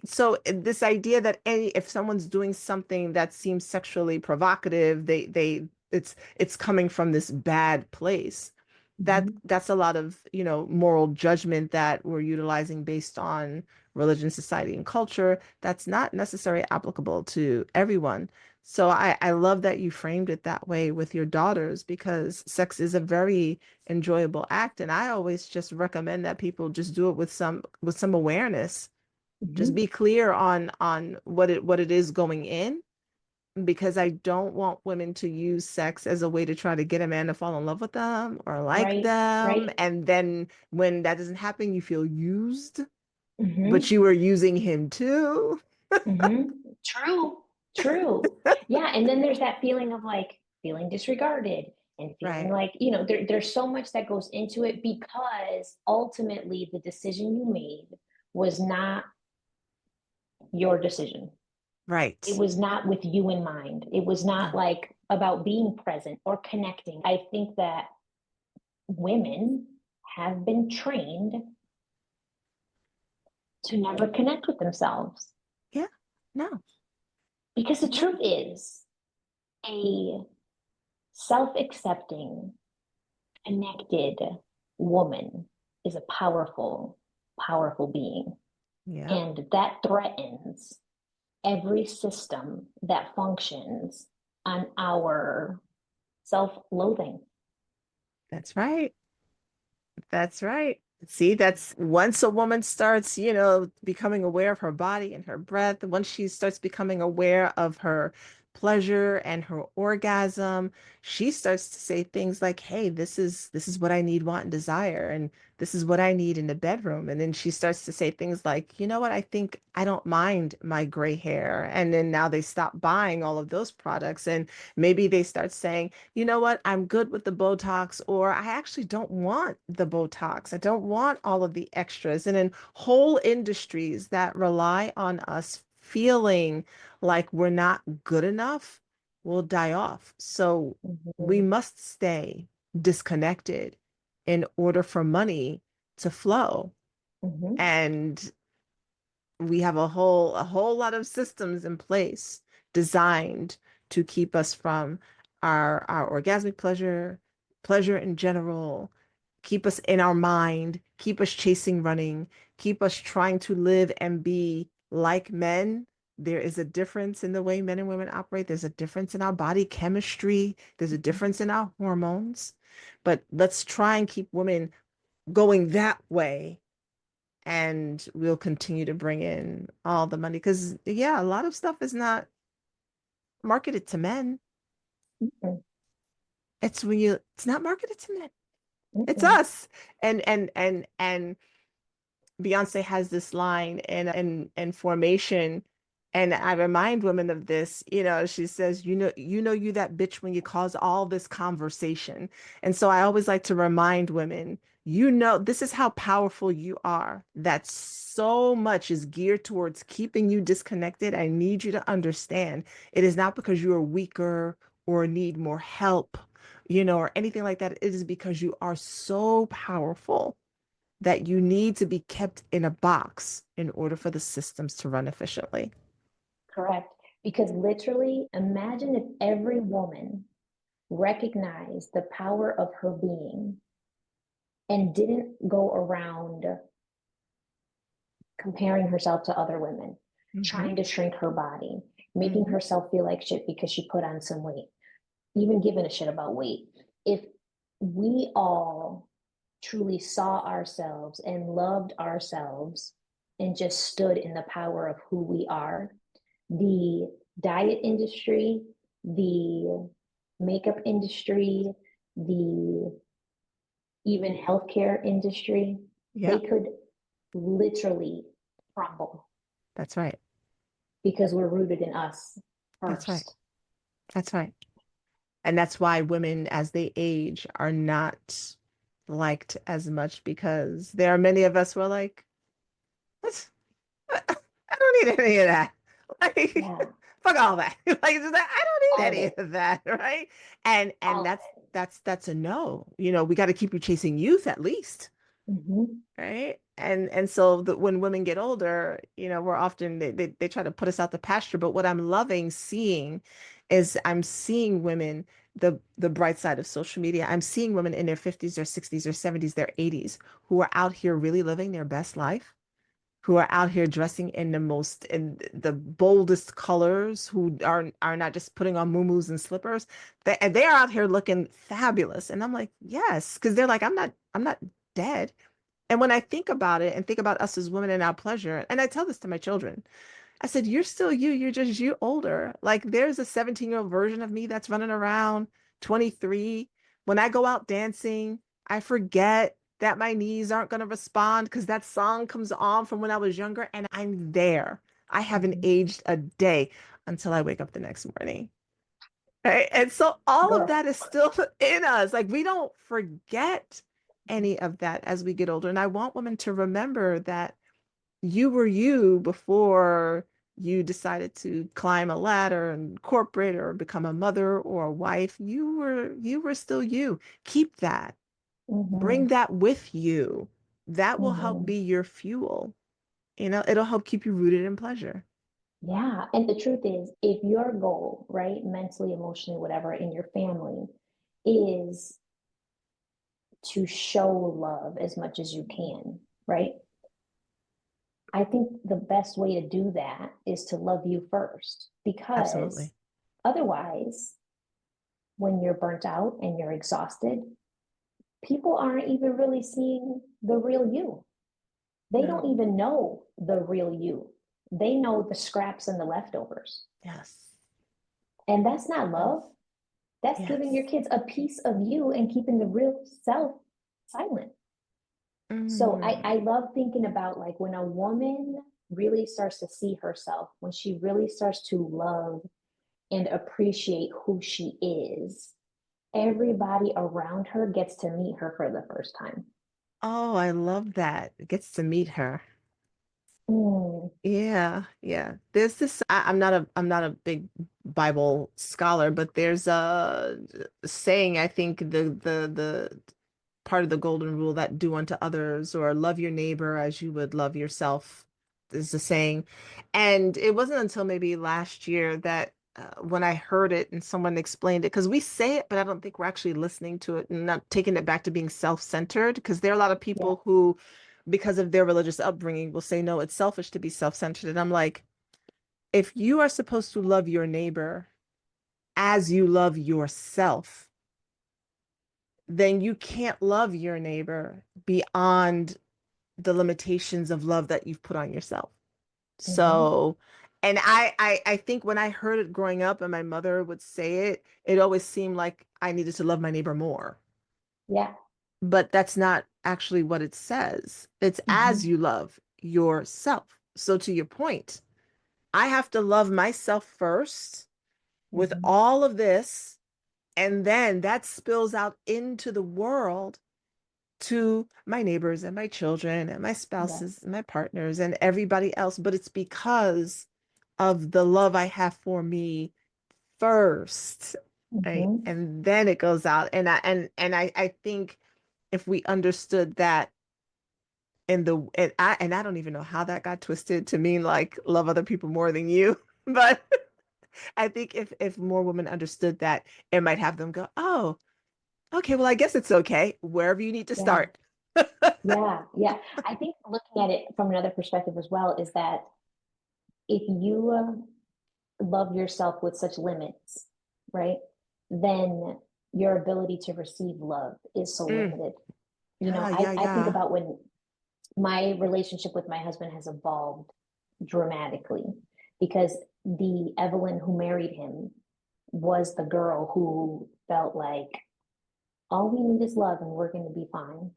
So this idea that if someone's doing something that seems sexually provocative, it's coming from this bad place. Mm-hmm. That's a lot of, moral judgment that we're utilizing based on religion, society, and culture. That's not necessarily applicable to everyone. So I love that you framed it that way with your daughters because sex is a very enjoyable act. And I always just recommend that people just do it with some awareness, just Mm-hmm. be clear on what it is going in, because I don't want women to use sex as a way to try to get a man to fall in love with them or like Right. them. Right. And then when that doesn't happen, you feel used, but Mm-hmm. you were using him too. Mm-hmm. True. True. Yeah. And then there's that feeling of like feeling disregarded and feeling Right, like, there's so much that goes into it because ultimately the decision you made was not your decision. It right. was not with you in mind. It was not No. like about being present or connecting. I think that women have been trained to never connect with themselves. Yeah. No. Because the No. truth is, a self accepting, connected woman is a powerful, powerful being. Yep. And that threatens every system that functions on our self loathing. That's right. That's right. See, that's once a woman starts, becoming aware of her body and her breath, once she starts becoming aware of her pleasure and her orgasm, she starts to say things like, "Hey, this is what I need, want, and desire, and this is what I need in the bedroom." And then she starts to say things like, "You know what? I think I don't mind my gray hair." And then now they stop buying all of those products, and maybe they start saying, you know what, I'm good with the Botox, or I actually don't want the Botox. I don't want all of the extras. And in whole industries that rely on us feeling like we're not good enough will die off. So we Mm-hmm. must stay disconnected in order for money to flow. Mm-hmm. And we have a whole lot of systems in place designed to keep us from our orgasmic pleasure in general, keep us in our mind, keep us chasing running, keep us trying to live and be like men. There is a difference in the way men and women operate. There's a difference in our body chemistry. There's a difference in our hormones. But let's try and keep women going that way, and we'll continue to bring in all the money. Because, yeah, a lot of stuff is not marketed to men. Mm-mm. It's not marketed to men. It's Mm-mm. us. And Beyonce has this line in Formation, and I remind women of this. She says, you that bitch when you cause all this conversation. And so I always like to remind women, this is how powerful you are. That so much is geared towards keeping you disconnected. I need you to understand it is not because you are weaker or need more help, or anything like that. It is because you are so powerful that you need to be kept in a box in order for the systems to run efficiently. Correct. Because literally, imagine if every woman recognized the power of her being and didn't go around comparing herself to other women, Hmm. trying to shrink her body, making Hmm. herself feel like shit because she put on some weight, even giving a shit about weight. If we all truly saw ourselves and loved ourselves and just stood in the power of who we are, the diet industry, the makeup industry, the even healthcare industry, Yeah, they could literally crumble that's right. because we're rooted in us That's right. first. That's right. And that's why women, as they age, are not liked as much because there are many of us who are like, what? I don't need any of that. Like, Yeah, fuck all that. Like, just like, I don't all need of any it, of that, right? And all of that's a no. You know, we got to keep you chasing youth at least, it. right? And so when women get older, you know, we're often they try to put us out the pasture. But what I'm loving seeing is I'm seeing women the bright side of social media. I'm seeing women in their 50s or 60s or 70s, their 80s who are out here really living their best life, who are out here dressing in the boldest colors, who are not just putting on muumuus and slippers. They are out here looking fabulous. And I'm like, yes, because they're like, I'm not dead. And when I think about it and think about us as women and our pleasure, and I tell this to my children, I said, you're still you, you're just you older. Like there's a 17-year-old version of me that's running around, 23. When I go out dancing, I forget that my knees aren't going to respond because that song comes on from when I was younger and I'm there. I haven't Mhm. aged a day until I wake up the next morning. Right? And so all of Girl. that is still in us. Like we don't forget any of that as we get older. And I want women to remember that you were you before you decided to climb a ladder in corporate or become a mother or a wife. You were still you. Keep that. Bring Hmm. that with you. That will help Hmm. be your fuel. You know, it'll help keep you rooted in pleasure. Yeah. And the truth is, if your goal, right, mentally, emotionally, whatever, in your family is to show love as much as you can, right? I think the best way to do that is to love you first, because Absolutely. otherwise, when you're burnt out and you're exhausted, people aren't even really seeing the real you. They don't No. even know the real you. They know the scraps and the leftovers. Yes. And that's not Yes. love. That's giving your Yes. kids a piece of you and keeping the real self silent. So I Mm. love thinking about like when a woman really starts to see herself, when she really starts to love and appreciate who she is, everybody around her gets to meet her for the first time. Oh, I love that. It gets to meet her. Mm, Yeah, yeah. There's this I'm not a big Bible scholar, but there's a saying, I think the part of the golden rule that do unto others or love your neighbor as you would love yourself is the saying. And it wasn't until maybe last year that when I heard it and someone explained it, because we say it, but I don't think we're actually listening to it and not taking it back to being self-centered. Because there are a lot of yeah. people who, because of their religious upbringing, will say, no, it's selfish to be self-centered. And I'm like, if you are supposed to love your neighbor as you love yourself, then you can't love your neighbor beyond the limitations of love that you've put on yourself. Hmm. So, and I think when I heard it growing up and my mother would say it, it always seemed like I needed to love my neighbor more. Yeah. But that's not actually what it says. It's as Hmm. you love yourself. So to your point, I have to love myself first with Hmm. all of this, and then that spills out into the world to my neighbors and my children and my Yeah. spouses and my partners and everybody else. But it's because of the love I have for me first, right? Hmm. And then it goes out. And I think if we understood that and I don't even know how that got twisted to mean like love other people more than you. But I think if more women understood that, it might have them go, oh, okay, well, I guess it's okay, wherever you need to Yeah. start. Yeah. Yeah. I think looking at it from another perspective as well is that if you love yourself with such limits, right? Then your ability to receive love is so Mm. limited. Yeah, yeah, I think yeah. about when my relationship with my husband has evolved dramatically because the Evelyn who married him was the girl who felt like all we need is love and we're going to be fine.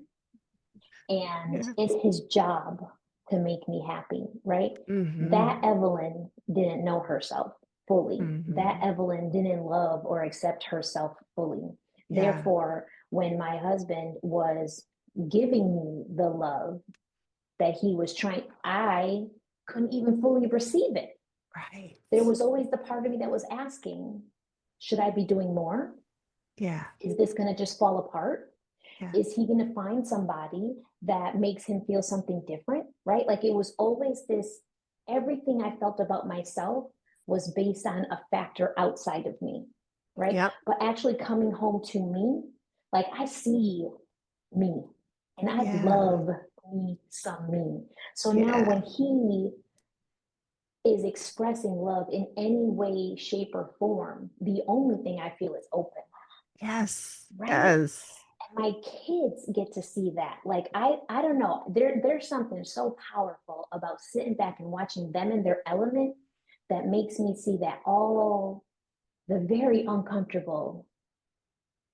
And Yeah. it's his job to make me happy, right? Mm-hmm. That Evelyn didn't know herself fully. That Mm-hmm. Evelyn didn't love or accept herself fully. Yeah. Therefore, when my husband was giving me the love that he was trying, I couldn't even fully receive it. Right. There was always the part of me that was asking, should I be doing more? Yeah. Is this going to just fall apart? Yeah. Is he going to find somebody that makes him feel something different? Right? Like it was always this, everything I felt about myself was based on a factor outside of me. Right? Yep. But actually coming home to me, like I see me and I Yeah. love me some me. So now Yeah. when he is expressing love in any way, shape, or form, the only thing I feel is open, Yes. right? Yes. My kids get to see that. Like I don't know. There's something so powerful about sitting back and watching them in their element that makes me see that all the very uncomfortable,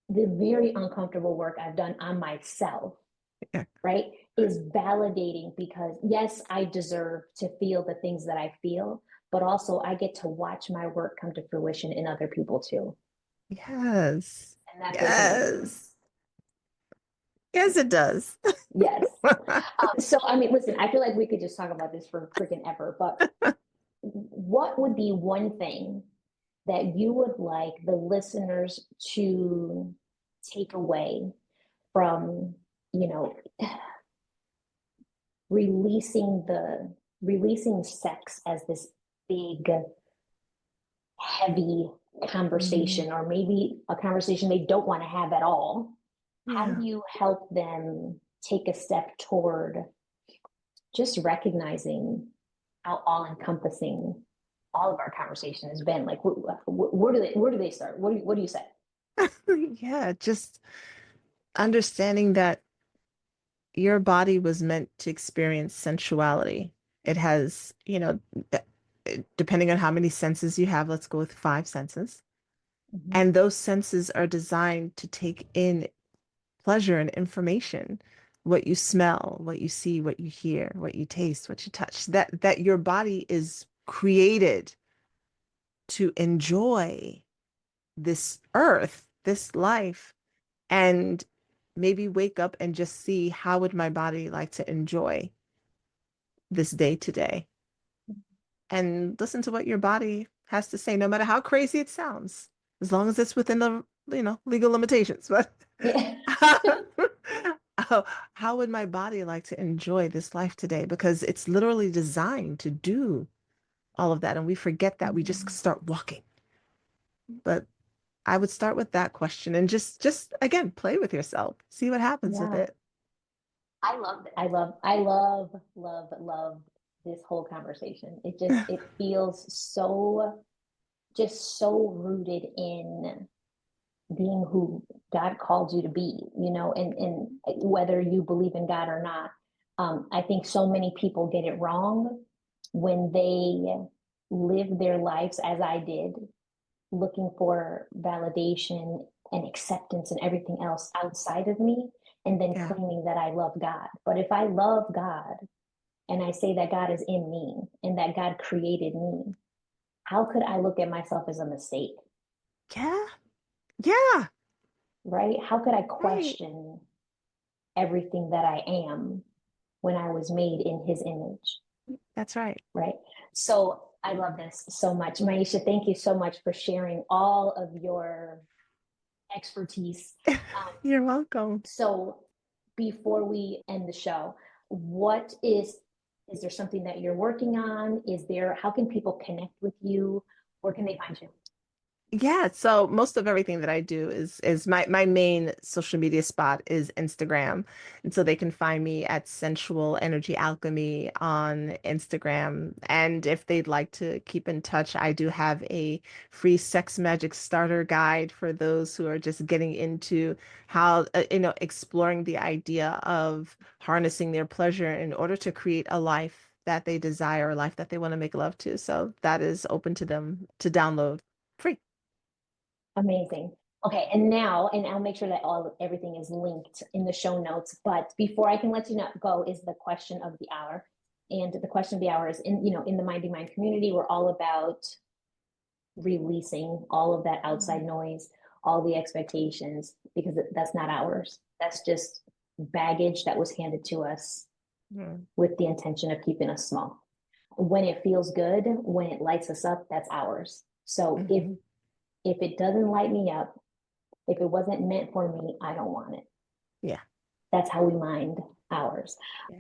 work I've done on myself, Yeah. right, is validating because yes, I deserve to feel the things that I feel, but also I get to watch my work come to fruition in other people too. Yes. And that feels amazing. Yes. Yes, it does. Yes. So, I mean, listen, I feel like we could just talk about this for freaking ever, but what would be one thing that you would like the listeners to take away from, you know, releasing sex as this big, heavy Mhm. conversation, or maybe a conversation they don't want to have at all? How Yeah. do you help them take a step toward just recognizing how all encompassing all of our conversation has been? Like, where do they start? What do you say? Yeah, just understanding that your body was meant to experience sensuality. It has, depending on how many senses you have, let's go with five senses. Mm-hmm. And those senses are designed to take in pleasure and information, what you smell, what you see, what you hear, what you taste, what you touch. That your body is created to enjoy this earth, this life, and maybe wake up and just see how would my body like to enjoy this day today, and listen to what your body has to say, no matter how crazy it sounds, as long as it's within the, legal limitations. But Yeah. how would my body like to enjoy this life today? Because it's literally designed to do all of that. And we forget that. We just start walking. But I would start with that question and just again, play with yourself. See what happens with Yeah. it. I love it. I love this whole conversation. It feels so, just so rooted in being who God called you to be, and whether you believe in God or not. I think so many people get it wrong when they live their lives as I did, looking for validation and acceptance and everything else outside of me, and then Yeah. claiming that I love God. But if I love God and I say that God is in me and that God created me, how could I look at myself as a mistake? Yeah. Yeah. Right? How could I Right. question everything that I am when I was made in his image? That's right. Right? So I love this so much. Maisha, thank you so much for sharing all of your expertise. Um, You're welcome. so before we end the show, what is there something that you're working on? Is there, how can people connect with you? Where can they find you? Yeah, so most of everything that I do is my main social media spot is Instagram. And so they can find me at Sensual Energy Alchemy on Instagram. And if they'd like to keep in touch, I do have a free sex magic starter guide for those who are just getting into how exploring the idea of harnessing their pleasure in order to create a life that they desire, a life that they want to make love to. So that is open to them to download free. Amazing. Okay, and now, and I'll make sure that everything is linked in the show notes. But before I can let you know, go is the question of the hour. And the question of the hour is in the Minding Mind community, we're all about releasing all of that outside noise, all the expectations, because that's not ours. That's just baggage that was handed to us with the intention of keeping us small. When it feels good, when it lights us up, that's ours. So if it doesn't light me up, if it wasn't meant for me, I don't want it. Yeah. That's how we mind ours. Yeah.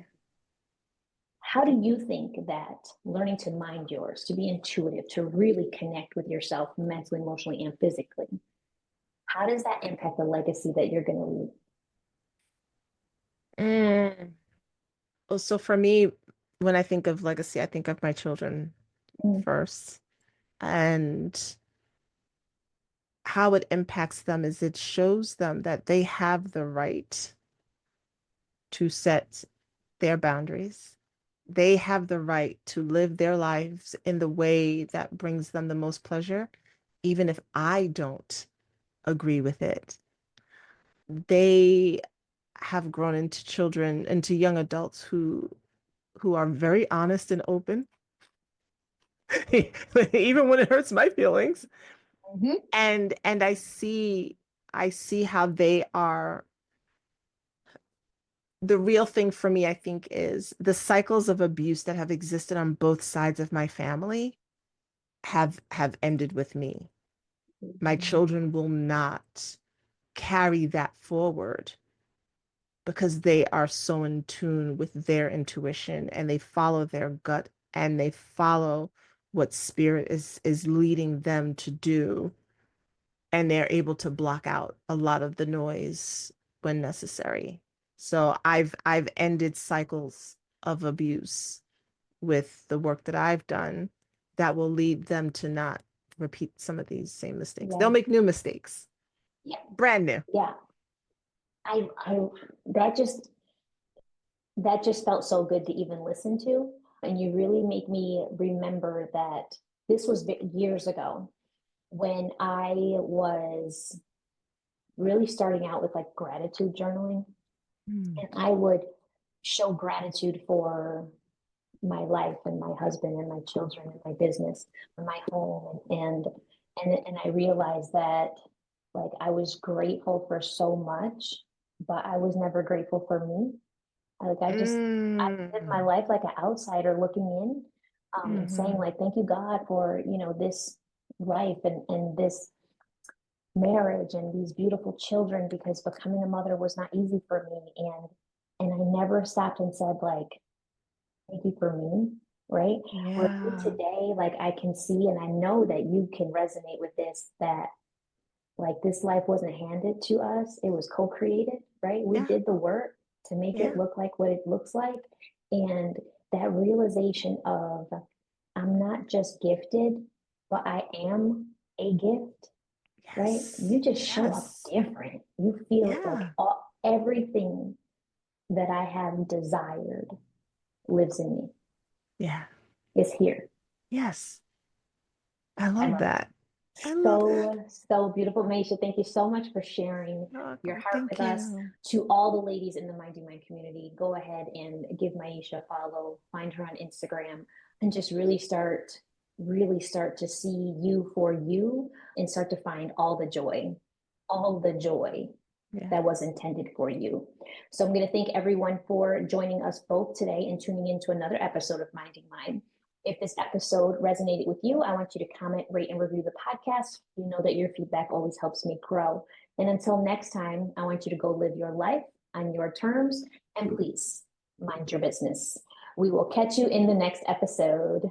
How do you think that learning to mind yours, to be intuitive, to really connect with yourself mentally, emotionally, and physically, how does that impact the legacy that you're going to leave? Well, so for me, when I think of legacy, I think of my children Mm. first. And how it impacts them is it shows them that they have the right to set their boundaries. They have the right to live their lives in the way that brings them the most pleasure, even if I don't agree with it. They have grown into children, into young adults who are very honest and open, even when it hurts my feelings. Mm-hmm. And I see how they are. The real thing for me, I think, is the cycles of abuse that have existed on both sides of my family have ended with me. My children will not carry that forward because they are so in tune with their intuition and they follow their gut and they follow what spirit is leading them to do, and they're able to block out a lot of the noise when necessary. So I've ended cycles of abuse with the work that I've done that will lead them to not repeat some of these same mistakes. They'll Yeah. make new mistakes, Yeah. brand new. Yeah. I that just felt so good to even listen to. And you really make me remember that this was years ago when I was really starting out with like gratitude journaling. Mm. And I would show gratitude for my life and my husband and my children and my business and my home. And I realized that like I was grateful for so much, but I was never grateful for me. Like I lived my Mm. life like an outsider looking in, and saying Mhm. like, thank you God for, this life and this marriage and these beautiful children, because becoming a mother was not easy for me. And I never stopped and said like, thank you for me, right? Where Yeah. today, like I can see and I know that you can resonate with this, that like this life wasn't handed to us, it was co-created, right? We Yeah. did the work to make it Yeah. look like what it looks like. And that realization of I'm not just gifted, but I am a gift, right? Yes. You just show up Yes. different. You feel like Yeah. everything that I have desired lives in me, Yeah. is here. Yes. I I love love it. that. I love that. So beautiful, Maisha. Thank you so much for sharing You're your welcome. heart Thank with us. you. To all the ladies in the Minding Mind community, go ahead and give Maisha a follow, find her on Instagram, and just really start to see you for you and start to find all the joy Yeah. that was intended for you. So I'm going to thank everyone for joining us both today and tuning into another episode of Minding Mind. If this episode resonated with you, I want you to comment, rate, and review the podcast. You know that your feedback always helps me grow. And until next time, I want you to go live your life on your terms, and please mind your business. We will catch you in the next episode.